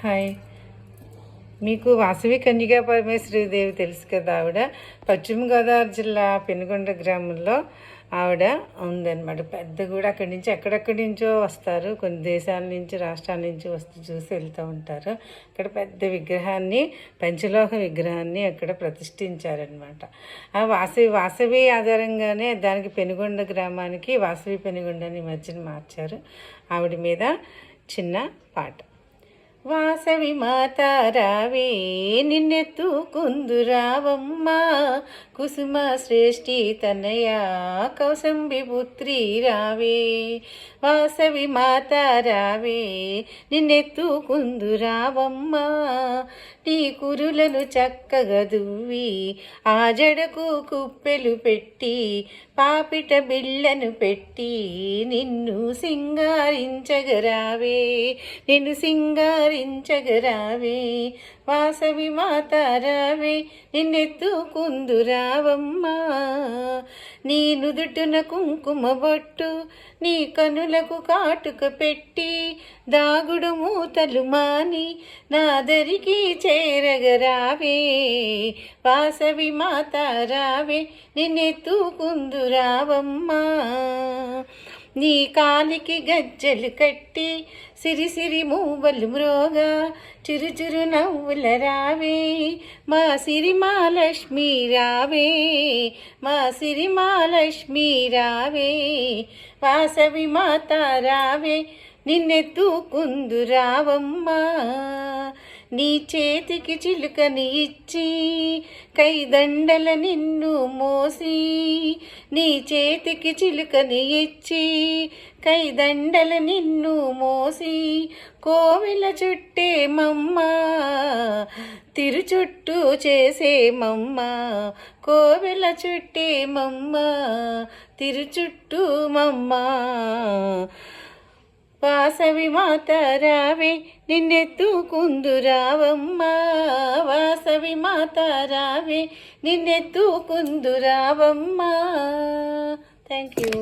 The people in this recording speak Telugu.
హాయ్. మీకు వాసవి కన్యకా పరమేశ్వరి దేవి తెలుసు కదా. ఆవిడ పశ్చిమ గోదావరి జిల్లా పెనుగొండ గ్రామంలో ఆవిడ ఉందన్నమాట. పెద్ద కూడా అక్కడి నుంచి ఎక్కడెక్కడి నుంచో వస్తారు, కొన్ని దేశాల నుంచి రాష్ట్రాల నుంచి వస్తూ చూసి వెళ్తూ ఉంటారు. అక్కడ పెద్ద విగ్రహాన్ని, పంచలోహ విగ్రహాన్ని అక్కడ ప్రతిష్ఠించారనమాట. ఆ వాసవి ఆధారంగానే దానికి పెనుగొండ గ్రామానికి వాసవి పెనుగొండ అని మధ్యన మార్చారు. ఆవిడ మీద చిన్న పాట. వాసవి మాత రావే నిన్నెత్తుకుందురావమ్మ, కుసుమ శ్రేష్ఠి తనయా కౌసంబి పుత్రి రావే. వాసవి మాత రావే నిన్నెత్తుకుందురావమ్మ, నీ కురులను చక్కగా దువ్వి ఆ జడకు కుప్పెలు పెట్టి పాపిట బిళ్ళను పెట్టి నిన్ను సింగారించగరావే, నిన్ను సింగారించగరావే. వాసవి మాత రావే నిన్నెత్తుకుందురావమ్మ, నీ నుదుటున కుంకుమ బొట్టు నీ కనులకు కాటుక పెట్టి దాగుడు మూతలు మాని నాదరికి చేరగరావే. వాసవి మాత రావే నిన్నెత్తుకుందురావమ్మ, నీ కాలికి గజ్జలు కట్టి సిరిసిరి మూవలు మ్రోగా చిరుచురు నవ్వుల రావే. మా సిరిమాలక్ష్మి రావే, మా సిరిమాలక్ష్మి రావే. వాసవి మాత రావే నిన్నెత్తుకుందురావమ్మ, నీ చేతికి చిలుకని ఇచ్చి కైదండల నిన్ను మోసి, నీ చేతికి చిలుకని ఇచ్చి కైదండల నిన్ను మోసి కోవిల చుట్టే మమ్మ, తిరుచుట్టు చేసే మమ్మ. కోవిల చుట్టే మమ్మ, తిరుచుట్టు మమ్మ. వాసవి మాత రావే నిన్నెత్తుకుందురావమ్మ, వాసవి మాత రావే నిన్నెత్తుకుందురావమ్మ. Thank you.